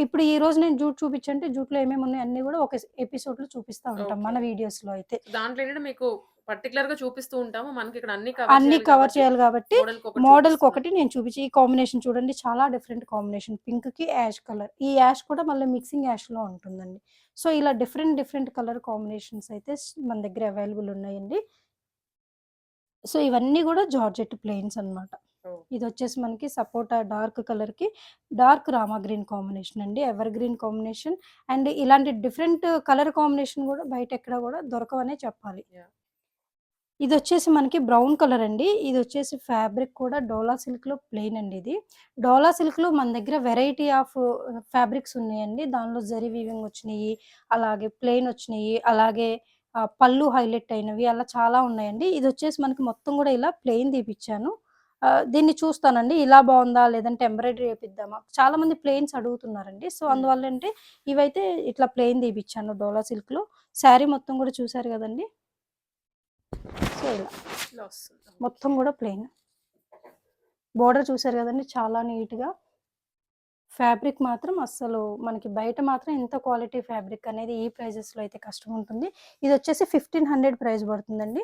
ఇప్పుడు ఈరోజు నేను జూట్ చూపిచ్చంటే జూట్‌లో ఏమేమున్నాయి అన్నీ గూడా ఒక ఎపిసోడ్‌లో చూపిస్తా ఉంటాం ఓకే. మన వీడియోస్‌లో అయితే. దాంట్లో ఏంటంటే మీకు పర్టిక్యులర్‌గా చూపిస్తూ ఉంటాము. మనకిక్కడ అన్నీ కవర్ అన్నీ చేయాలి కవర్ కాబట్టి చేయాలి గాబట్టి, మోడల్‌కొకటి చూపిస్తున్నారు. మోడల్‌కొకటి నేను చూపించి ఈ కాంబినేషన్ చూడండి చాలా డిఫరెంట్ కాంబినేషన్. పింక్‌కి యాష్ కలర్. ఈ యాష్ కూడా మళ్ళీ మిక్సింగ్ యాష్‌లో ఉంటుందండి. సో, ఇలా డిఫరెంట్ కలర్ కాంబినేషన్స్ అయితే మన దగ్గర అవైలబుల్ ఉన్నాయండి. సో, ఇవన్నీ గూడా జార్జెట్ ప్లెయిన్స్ అనమాట. ఓహ్! ఇదొచ్చేసి మనకి సపోటా డార్క్ కలర్‌కి డార్క్ రామా గ్రీన్ కాంబినేషన్ అండి. ఎవర్ గ్రీన్ కాంబినేషన్ అండ్ ఇలాంటి డిఫరెంట్ కలర్ కాంబినేషన్ గూడా బయటెక్కడ గూడా దొరకవనే చెప్పాలి. యాహ్! ఇదొచ్చేసి మనకి బ్రౌన్ కలర్ అండి. ఇదొచ్చేసి ఫ్యాబ్రిక్ కూడా డోలా సిల్క్‌లో ప్లెయిన్ అండి ఇది. డోలా సిల్క్‌లో మన దగ్గర వెరైటీ ఆఫ్ ఫ్యాబ్రిక్స్ ఉన్నాయండి. దానిలో జరీ వీవింగ్ వచ్చినియి, అలాగే ప్లెయిన్ వచ్చినియి, అలాగే పళ్ళు హైలైట్ అయినవి అలా చాలా ఉన్నాయండి. ఇదొచ్చేసి మనకి మొత్తం గూడా ఇలా ప్లెయిన్ తీపిచ్చాను. దీన్ని చూస్తానండి. ఇలా బావుందా? లేదంటే ఎంబ్రాయిడరీ ఏపిద్దామా? చాలామంది ప్లెయిన్స్ అడుగుతున్నారండి. సో, హ్మ్. అందువల్లేంటి ఇవైతే ఇట్లా ప్లెయిన్ తీపిచ్చాను డోలా సిల్క్‌లో. శారీ మొత్తం గూడా చూసారు గదండీ! సో, ఇలా. ఇలా వస్తుంది. మొత్తం ఓకే. గూడా ప్లెయిన్. బోర్డర్ చూసారు గదండీ! చాలా నీట్‌గా. ఫ్యాబ్రిక్ మాత్రం అస్సలు మనకి బయట మాత్రం ఇంత క్వాలిటీ ఫ్యాబ్రిక్ అనేది ఈ ప్రైజెస్‌లో అయితే కష్టముంటుంది. ఇదొచ్చేసి 1500 ప్రైస్ పడుతుందండి.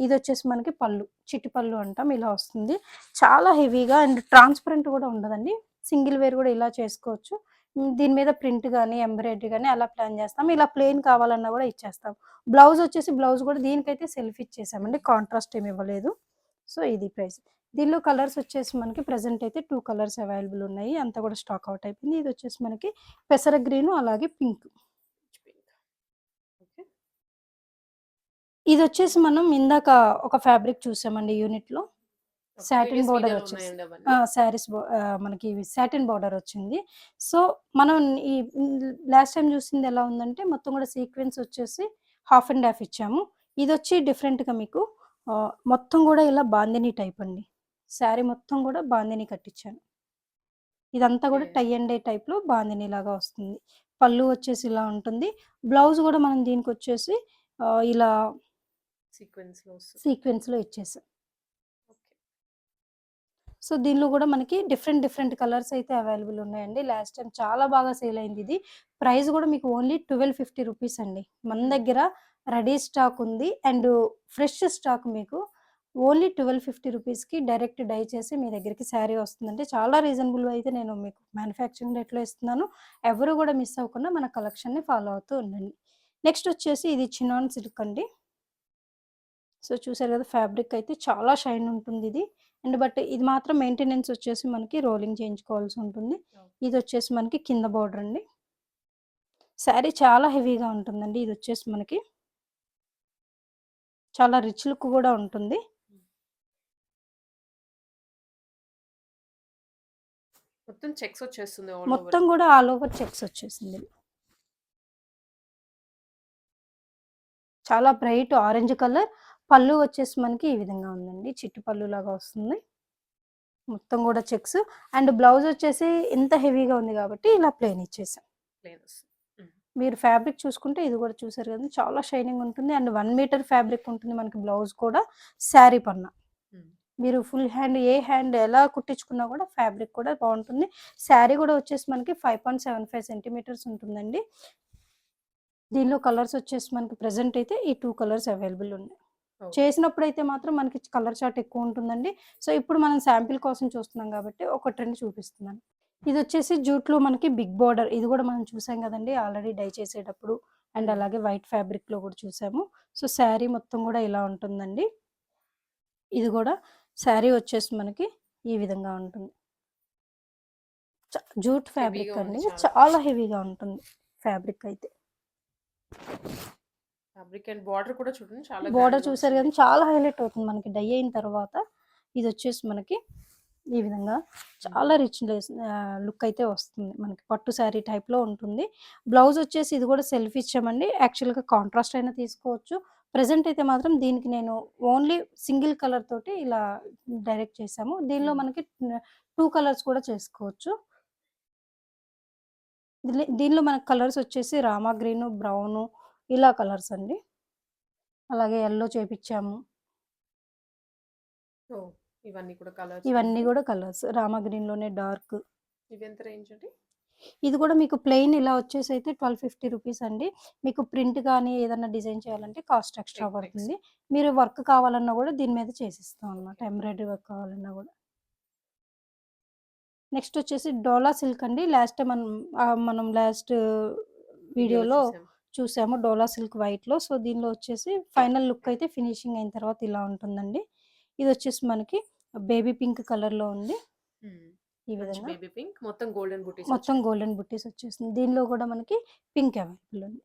ఇదొచ్చేసి మనకి పళ్ళు. చిట్టి పళ్ళు అంటాం. ఇలా వస్తుంది. చాలా హెవీగా అండ్ ట్రాన్స్‌పరెంట్ గూడా ఉండదండి. సింగిల్ వేర్ గూడా ఇలా చేసుకోవచ్చు. దీని మీద ప్రింట్ గాని, ఎంబ్రాయిడరీ గాని అలా ప్లాన్ చేస్తాం. ఇలా ప్లెయిన్ కావాలన్నా గూడా ఇచ్చేస్తాం. బ్లౌజ్ గూడా దీనికైతే సెల్ఫ్ ఇచ్చేసామండి. హ్మ్. కాంట్రాస్ట్ ఏమి ఇవ్వలేదు. సో, ఇది ప్రైస్. దీనిలో కలర్స్ వచ్చేసి మనకి ప్రెజెంట్ అయితే 2 కలర్స్ అవైలబుల్ ఉన్నాయి. అంతా కూడా స్టాక్ ఔట్ అయిపోయింది. ఇదొచ్చేసి మనకి పెసర గ్రీను అలాగే పింక్. పింక్. ఓకే. ఇదొచ్చేసి మనం ఇందాక ఒక ఫ్యాబ్రిక్ చూసామండి యూనిట్‌లో. ఓకే. సాటిన్ ప్రీవియస్ బోర్డర్ వీడియోలో వచ్చేసి ఉన్నాయండి అవన్నీ? మనకి సాటిన్ బోర్డర్ వచ్చింది. సో, మనం ఈ లాస్ట్ టైమ్ చూసింది ఎలా ఉందంటే మొత్తం కూడా సీక్వెన్స్ వచ్చేసి హాఫ్ అండ్ హాఫ్ ఇచ్చాము. ఇదొచ్చి డిఫరెంట్‌గా మీకు మొత్తం కూడా ఇలా బాందిని టైప్ అండి. శారీ మొత్తం కూడా బాందిని కట్టించాను. ఇదంతా ఓకే. గూడా టై అండ్ డై టైప్‌లో బాందినీలాగా వస్తుంది. పళ్ళు వచ్చేసి ఇలా ఉంటుంది. బ్లౌజ్ గూడా మనం దీనికొచ్చేసి ఇలా సీక్వెన్స్‌లో వస్తుంది. సీక్వెన్స్‌లో ఇచ్చేసాం. ఓకే. సో, దీనిలో గూడా మనకి డిఫరెంట్ కలర్స్ అయితే అవైలబుల్ ఉన్నాయండి. లాస్ట్ టైమ్ చాలా బాగా సేల్ అయిందిది. ప్రైస్ గూడా మీకు ఓన్లీ 1250 రూపీస్ అండి. మన హుహు. దగ్గర రెడీ స్టాక్ ఉంది. అండ్ ఫ్రెష్ స్టాక్ మీకు ఓన్లీ 1250 రూపీస్‌కి డైరెక్ట్ డై చేసి మీ దగ్గరికి శారీ వస్తుందండి. చాలా రీజనబుల్ అయితే నేను మీకు మ్యానుఫ్యాక్చరింగ్ రేట్‌లో ఇస్తున్నాను. ఎవరు గూడా మిస్ అవ్వకుండా మన కలెక్షన్‌ని ఫాలో అవుతూ ఉండండి. నెక్స్ట్ వచ్చేసి ఇది చినాన్ సిల్క్ అండి. సో, చూసారు గదా! ఫ్యాబ్రిక్ అయితే చాలా షైన్ ఉంటుందిది. అండ్ బట్ ఇది మాత్రం మెయింటెనెన్స్ వచ్చేసి మనకి రోలింగ్ చేయించుకోవాల్సి ఉంటుంది. ఓహ్! ఇదొచ్చేసి మనకి కింద బోర్డర్ అండి. శారీ చాలా హెవీగా ఉంటుందండి. ఇదొచ్చేసి మనకి చాలా రిచ్ లుక్ గూడా ఉంటుంది. హ్మ్. మొత్తం చెక్స్ వచ్చేస్తుంది ఆల్ ఓవర్. మొత్తం గూడా ఆల్ ఓవర్ చెక్స్ వచ్చేసింది. చాలా బ్రైట్ ఆరెంజ్ కలర్. పళ్ళు వచ్చేసి మనకి ఈ విధంగా ఉందండి. చిట్టి పళ్ళులాగా వస్తుంది. మొత్తం గూడా చెక్స్ అండ్ బ్లౌజ్ వచ్చేసి ఇంత హెవీగా ఉంది గాబట్టి ఇలా ప్లెయిన్ ఇచ్చేసాం. ప్లెయిన్ వస్తుంది. హ్మ్. మీరు ఫ్యాబ్రిక్ చూసుకుంటే ఇది గూడా చూసారు గదండీ! చాలా షైనింగ్ ఉంటుంది. అండ్ 1 మీటర్ ఫ్యాబ్రిక్ ఉంటుంది మనకి బ్లౌజ్ కూడా శారీ పన్నా. హ్మ్. మీరు ఫుల్ హ్యాండ్ ఏ హ్యాండ్ ఎలా కుట్టించుకున్నా గూడా ఫ్యాబ్రిక్ కూడా బావుంటుంది. శారీ గూడా వచ్చేసి మనకి 5.75 సెంటీమీటర్స్ ఉంటుందండి. దీనిలో కలర్స్ వచ్చేసి మనకి ప్రెజెంట్ అయితే ఈ 2 కలర్స్ అవైలబుల్ ఉన్నాయి. ఓహ్! చేసినప్పుడైతే మాత్రం మనకి కలర్ చార్ట్ ఎక్కువుంటుందండి. సో, ఇప్పుడు మనం శాంపిల్ కోసం చూస్తున్నాం గాబట్టి ఒకటి 2 చూపిస్తున్నాను. ఇదొచ్చేసి జూట్‌లో మనకి బిగ్ బోర్డర్. ఇది గూడా మనం చూసాం గదండీ! ఆల్రెడీ డై చేసేటప్పుడు. అండ్ హ్మ్. అలాగే వైట్ ఫ్యాబ్రిక్‌లో గూడా చూసాము. సో, శారీ మొత్తం గూడా ఇలా ఉంటుందండి. ఇది గూడా శారీ వచ్చేసి మనకి ఈ విధంగా ఉంటుంది. జూట్ హెవీగా ఫ్యాబ్రిక్ ఉంది అండి. చాలా. చాలా హెవీగా ఉంటుంది ఫ్యాబ్రిక్ అయితే. ఫ్యాబ్రిక్ అండ్ బార్డర్ కూడా చూడండి చాలా బోర్డర్ గ్రాండ్‌గా చూసారు వచ్చింది. కదా! చాలా హైలైట్ అవుతుంది మనకి డై అయిన తర్వాత. ఇదొచ్చేసి మనకి ఈ విధంగా చాలా హ్మ్. లుక్ అయితే వస్తుంది. మనకి పట్టు శారీ టైప్‌లో ఉంటుంది. బ్లౌజ్ వచ్చేసి ఇది కూడా సెల్ఫ్ ఇచ్చామండి. యాక్చువల్‌గా కాంట్రాస్ట్ అయినా తీసుకోవచ్చు. ప్రెజెంట్ అయితే మాత్రం దీనికి నేను ఓన్లీ సింగిల్ కలర్ తోటి ఇలా డైరెక్ట్ చేశాము. దీనిలో హ్మ్. మనకి 2 కలర్స్ కూడా చేసుకోవచ్చు. దీనిలో మనకు కలర్స్ వచ్చేసి రామా గ్రీను, బ్రౌను ఇలా కలర్స్ అండి. అలాగే యెల్లో చేపిచ్చాము. ఓహ్! ఇవన్నీ కూడా కలర్స్ ఇవన్నీ మనకి. గూడా కలర్స్. రామా గ్రీన్‌లోనే డార్క్. ఇవెంత రేంజ్ అండి? ఇది కూడా మీకు ప్లెయిన్ ఇలా వచ్చేసైతే ₹1250 అండి. మీకు ప్రింట్ గానీ, ఏదన్నా డిజైన్ చేయాలంటే కాస్ట్ ఎక్స్‌ట్రా ఎక్స్‌ట్రా. పడుతుంది. మీరు వర్క్ కావాలన్నా గూడా దీని మీద చేసిస్తాం అనమాట. ఓకే. ఎంబ్రాయిడరీ వర్క్ కావాలన్నా గూడా. నెక్స్ట్ వచ్చేసి డోలా సిల్క్ అండి. లాస్ట్ టైమ్ మనం లాస్ట్ వీడియోలో వీడియోలో చూసాం. చూసాము డోలా సిల్క్ వైట్‌లో. సో, దీనిలో వచ్చేసి ఫైనల్ లుక్ అయితే ఫినిషింగ్ అయిన తర్వాత ఇలా ఉంటుందండి. ఇదొచ్చేసి మనకి బేబీ పింక్ కలర్‌లో ఉంది. హ్మ్. ఈ మంచి విధంగా. బేబీ పింక్ మొత్తం గోల్డెన్ బుటీస్ మొత్తం వచ్చాయి. గోల్డెన్ బుట్టీస్ వచ్చేసింది. దీనిలో గూడా మనకి పింక్ అవైలబుల్ ఉంది.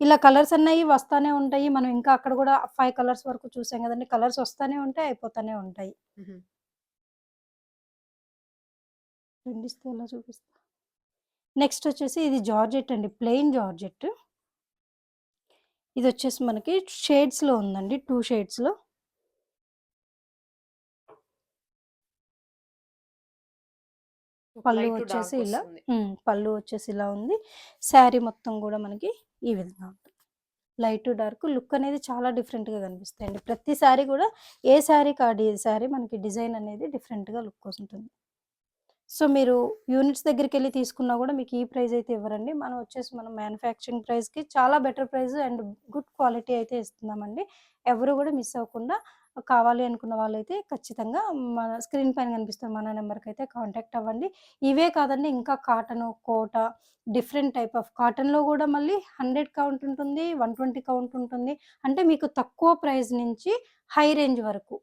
ఇలా కలర్స్ అన్నయి వస్తానే ఉంటాయి. మనం ఇంకా అక్కడ గూడా 5 కలర్స్ వరకు చూసాం గదండీ! కలర్స్ వస్తానే ఉంటాయి, అయిపోతానే ఉంటాయి. హుహు. రెండిస్తే ఎలా చూపిస్తా? నెక్స్ట్ వచ్చేసి ఇది జార్జెట్ అండి. Plain georgette. ఇదొచ్చేసి మనకి షేడ్స్‌లో ఉందండి. 2 షేడ్స్‌లో. పళ్ళు లైట్ టు వచ్చేసి డార్క్ ఇలా వస్తుంది. పళ్ళు వచ్చేసి ఇలా ఉంది. శారీ మొత్తం గూడా మనకి ఈ విధంగా ఉంటుంది. లైట్ టు డార్క్ లుక్ అనేది చాలా డిఫరెంట్‌గా కనిపిస్తాయండి. ప్రతి శారీ గూడా ఏ శారీకి ఆ శారీ మనకి డిజైన్ అనేది డిఫరెంట్‌గా లుక్ వస్తుంటుంది. సో, మీరు యూనిట్స్ దగ్గరికెళ్లి తీసుకున్నా గూడా మీకు ఈ ప్రైస్ అయితే ఇవ్వరండి. మనం మ్యానుఫ్యాక్చరింగ్ ప్రైస్‌కి చాలా better price and good quality అయితే ఇస్తున్నామండి. ఎవరు గూడా మిస్ అవ్వకుండా కావాలి అనుకున్న వాళ్ళైతే ఖచ్చితంగా మన స్క్రీన్ పైన కనిపిస్తున్న మన నంబర్‌కైతే కాంటాక్ట్ అవ్వండి. ఇవే కాదండి ఇంకా cotton, Kota different type of కాటన్‌లో గూడా మళ్ళీ 100 కౌంట్ ఉంటుంది, 120 కౌంట్ ఉంటుంది. అంటే మీకు తక్కువ ప్రైస్ నుంచి హై రేంజ్ వరకు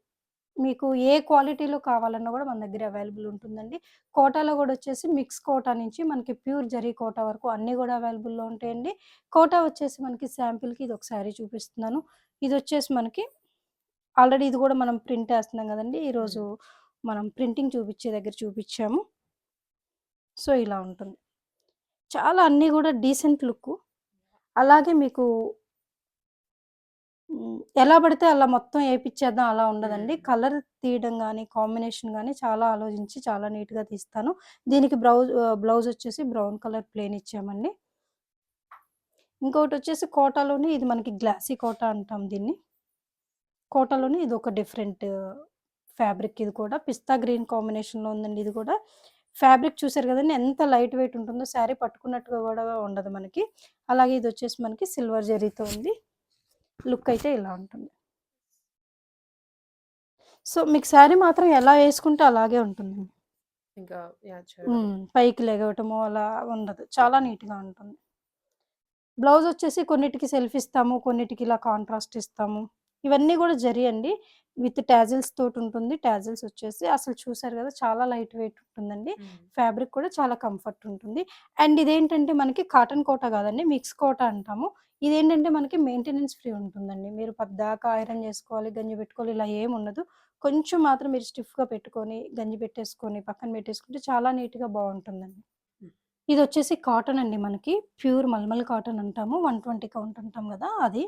మీకు ఏ క్వాలిటీలో కావాలన్నా గూడా మన దగ్గర అవైలబుల్ ఉంటుందండి. కోటాలో గూడా వచ్చేసి మిక్స్ కోటా నుంచి మనకి ప్యూర్ జరీ కోటా వరకు అన్నీ గూడా అవైలబుల్‌లో ఉంటాయండి. కోటా వచ్చేసి మనకి శాంపిల్‌కి ఇదొక శారీ చూపిస్తున్నాను. ఇదొచ్చేసి మనకి ఆల్రెడీ ఇది గూడా మనం ప్రింట్ ఏస్తున్నాం గదండీ! ఈరోజు హ్మ్. మనం ప్రింటింగ్ చూపిచ్చే దగ్గర చూపిచ్చాము. సో, ఇలా ఉంటుంది. చాలా అన్నీ గూడా డీసెంట్ లుక్కు. అలాగే మీకు ఎలా పడితే అలా మొత్తం ఏపిచ్చేద్దాం అలా ఉండదండి. హ్మ్. కలర్ తీయడం గాని, కాంబినేషన్ గాని చాలా ఆలోచించి చాలా నీట్‌గా తీస్తాను. దీనికి బ్లౌజ్ వచ్చేసి బ్రౌన్ కలర్ ప్లెయిన్ ఇచ్చామండి. ఇంకొకటొచ్చేసి కోటాలోనే ఇది మనకి గ్లాసీ కోటా అంటాం దీన్ని. కోటాలోనే ఇదొక డిఫరెంట్ ఫ్యాబ్రిక్ ఇది కూడా. పిస్తా గ్రీన్ కాంబినేషన్‌లో ఉందండి ఇది కూడా. ఫ్యాబ్రిక్ చూసారు గదండీ! ఎంత లైట్ వెయిట్ ఉంటుందో శారీ పట్టుకున్నట్టుగా గూడా ఉండదు మనకి. అలాగే ఇదొచ్చేసి మనకి సిల్వర్ జరీతో ఉంది. లుక్ అయితే ఇలా ఉంటుంది. సో, మీకు శారీ మాత్రం ఎలా యేసుకుంటే అలాగే ఉంటుందండి. ఇంకా చేయడం. పైకి లెగవటము అలా ఉండదు. చాలా నీట్‌గా ఉంటుంది. బ్లౌజొచ్చేసి కొన్నిటికి సెల్ఫ్ ఇస్తాము. కొన్నిటికి ఇలా కాంట్రాస్ట్ ఇస్తాము. ఇవన్నీ గూడా జరీ అండి. With tassels తోటుంటుంది. టాజిల్స్ వచ్చేసి అసలు చూసారు గదా! చాలా లైట్ వెయిట్ ఉంటుందండి. హ్మ్. ఫ్యాబ్రిక్ కూడా చాలా కంఫర్ట్ ఉంటుంది. అండ్ ఇదేంటంటే మనకి కాటన్ కోట గాదండి. మిక్స్ కోట అంటాము. ఇదేంటంటే మనకి మెయింటెనెన్స్ ఫ్రీ ఉంటుందండి. మీరు పద్దాకా ఐరన్ జేసుకోవాలి, గంజి పెట్టుకోవాలి ఇలా ఏముండదు. కొంచెం మాత్రం మీరు స్టిఫ్‌గా పెట్టుకొని, గంజి పెట్టేసుకొని, పక్కన పెట్టేసుకుంటే చాలా నీట్‌గా బావుంటుందండి. హ్మ్. ఇదొచ్చేసి కాటన్ అండి మనకి. ప్యూర్ మల్మల్ కాటన్ అంటాము. 120 కౌంట్ అంటాం గదా! అది.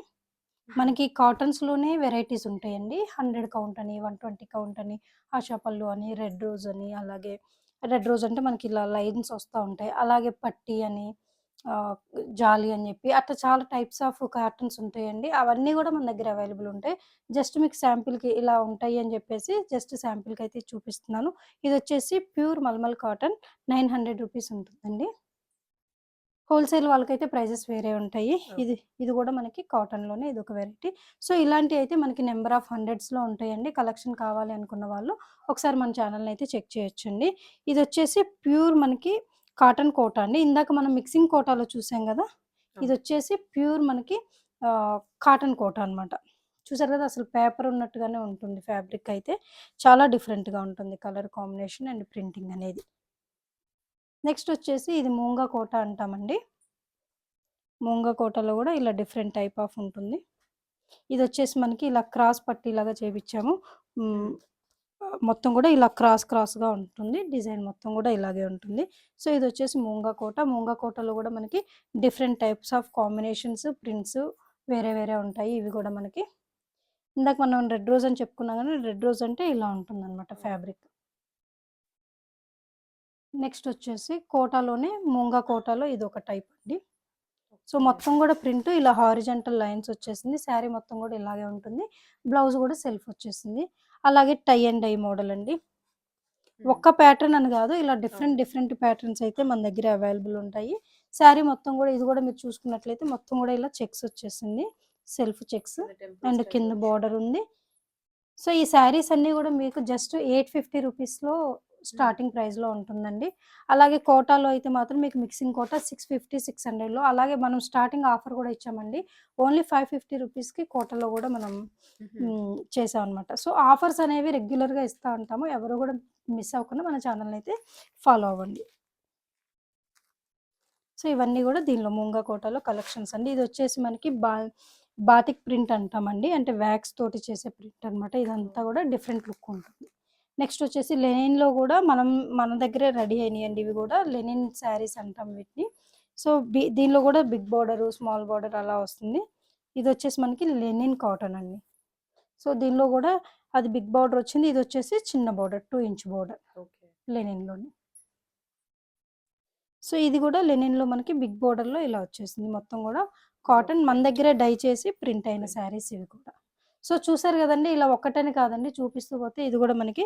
హుహు. మనకి కాటన్స్‌లోనే వెరైటీస్ ఉంటాయండి. 100 కౌంట్ అని, 120 కౌంట్ అని, ఆశా పల్లు అని, రెడ్ రోజ్ అని, అలాగే రెడ్ రోజ్ అంటే మనకి ఇలా లైన్స్ వస్తా ఉంటాయి. అలాగే పట్టీ అని, ఆహ్, జాలి అని జెప్పి అట్లా చాలా టైప్స్ ఆఫ్ కాటన్స్ ఉంటాయండి. అవన్నీ గూడా మన దగ్గర అవైలబుల్ ఉంటాయి. జస్ట్ మీకు శాంపిల్‌కి ఇలా ఉంటాయి అని జెప్పేసి జస్ట్ శాంపిల్‌కయితే చూపిస్తున్నాను. ఇదొచ్చేసి ప్యూర్ మల్మల్ కాటన్ ₹900 ఉంటుందండి. హోల్‌సేల్ వాళ్ళకైతే ప్రైజెస్ వేరే ఉంటాయి. ఓహ్! ఇది గూడా మనకి కాటన్‌లోనే ఇదొక వెరైటీ. సో, ఇలాంటియయితే మనకి నంబర్ ఆఫ్ హండ్రెడ్స్‌లో ఉంటాయండి. కలెక్షన్ కావాలి అనుకున్న వాళ్ళు ఒకసారి మన ఛానెల్‌నయితే చెక్ చేయొచ్చండి. ఇదొచ్చేసి ప్యూర్ మనకి కాటన్ కోటా అండి. ఇందాక మనం మిక్సింగ్ కోటాలో చూసాం గదా! అవును. ఇదొచ్చేసి ప్యూర్ మనకి కాటన్ కోటా అనమాట. చూసారు గదా! అసలు పేపర్ ఉన్నట్టుగానే ఉంటుంది ఫ్యాబ్రిక్ అయితే. చాలా డిఫరెంట్‌గా ఉంటుంది కలర్ కాంబినేషన్ అండ్ ప్రింటింగ్ అనేది. నెక్స్ట్ వచ్చేసి ఇది మూంగా కోట అంటామండి. మూంగా కోటలో కూడా ఇలా డిఫరెంట్ టైప్ ఆఫ్ ఉంటుంది. ఇది వచ్చేసి మనకి ఇలా క్రాస్ పట్టీలాగా చేపించాము. హ్మ్. మొత్తం కూడా ఇలా క్రాస్‌గా ఉంటుంది. డిజైన్ మొత్తం కూడా ఇలాగే ఉంటుంది. సో, ఇదొచ్చేసి మూంగా కోట. మూంగా కోటలో కూడా మనకి different types of combinations, prints వేరే వేరే ఉంటాయి. ఇవి కూడా మనకి. ఇందాక మనం రెడ్ రోజ్ అని చెప్పుకున్నాం గానీ, రెడ్ రోజ్ అంటే ఇలా ఉంటుందనమాట ఫ్యాబ్రిక్. నెక్స్ట్ వచ్చేసి కోటాలోనే మూంగా కోటాలో ఇదొక టైప్ అండి. So, okay. మొత్తం కూడా ప్రింట్ ఇలా హారిజాంటల్ లైన్స్ వచ్చేసింది. శారీ మొత్తం కూడా ఇలాగే ఉంటుంది. బ్లౌజ్ కూడా సెల్ఫ్ వచ్చేసింది. అలాగే టై అండ్ డై మోడల్ అండి. హ్మ్. ఒక్క ప్యాటర్న్ అని గాదు. ఇలా అవును. డిఫరెంట్ ప్యాటర్న్స్ అయితే మన దగ్గర అవైలబుల్ ఉంటాయి. శారీ మొత్తం గూడా ఇది గూడా మీరు చూసుకున్నట్లయితే మొత్తం గూడా ఇలా చెక్స్ వచ్చేసింది. సెల్ఫ్ చెక్స్ అదే టెంపుల్ అండ్ స్టైల్‌లో కింద వచ్చింది. బోర్డర్ ఉంది. సో, ఈ శారీస్ అన్నీ గూడా మీకు జస్ట్ 850 రూపీస్‌లో హ్మ్. స్టార్టింగ్ ప్రైస్‌లో ఉంటుందండి. అలాగే కోటాలో అయితే మాత్రం మీకు మిక్సింగ్ కోటా 650, 600లో అలాగే మనం స్టార్టింగ్ ఆఫర్ గూడా ఇచ్చామండి. ఓన్లీ 550 రూపీస్‌కి కోటాలో గూడా మనం హుహు. చేసామనమాట. సో, ఆఫర్స్ అనేవి రెగ్యులర్‌గా ఇస్తా ఉంటాము. ఎవరు గూడా మిస్ అవ్వకుండా మన ఛానెల్‌నయితే ఫాలో అవ్వండి. సో, ఇవన్నీ గూడా దీనిలో మూంగా కోటాలో కలెక్షన్స్ అండి. ఇదొచ్చేసి మనకి బాతిక్ ప్రింట్ అంటామండి. అంటే వాక్స్ తోటి చేసే ప్రింట్ అనమాట. ఇదంతా ఓకే. గూడా డిఫరెంట్ లుక్ ఉంటుంది. నెక్స్ట్ వచ్చేసి లెనిన్‌లో గూడా మన దగ్గరే రెడీ అయినియండి ఇవి గూడా. లెనిన్ శారీస్ అంటాం వీటిని. సో, దీనిలో గూడా బిగ్ బోర్డరు, స్మాల్ బోర్డర్ అలా వస్తుంది. ఇదొచ్చేసి మనకి లెనిన్ కాటన్ అండి. సో, దీనిలో గూడా అది బిగ్ బోర్డర్ వచ్చింది. ఇదొచ్చేసి చిన్న బోర్డర్ 2 ఇంచ్ బోర్డర్ ఓకే. లెనిన్‌లోనే. సో, ఇది గూడా లెనిన్‌లో మనకి బిగ్ బోర్డర్‌లో ఇలా వచ్చేసింది. మొత్తం గూడా కాటన్ మన ఓకే. దగ్గరే డై చేసి ప్రింట్ అయిన ప్రింట్. శారీస్ ఇవి కూడా. సో, చూసారు గదండీ! ఇలా ఒక్కటని కాదండి చూపిస్తూ పోతే ఇది గూడా మనకి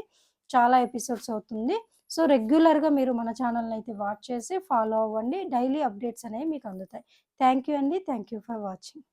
చాలా ఎపిసోడ్స్ అవుతుంది. సో, రెగ్యులర్‌గా మీరు మన ఛానెల్‌నయితే వాచ్ చేసి ఫాలో అవ్వండి. డైలీ అప్డేట్స్ అనేవి మీకు అందుతాయి. థ్యాంక్ యూ అండి. Thank you for watching.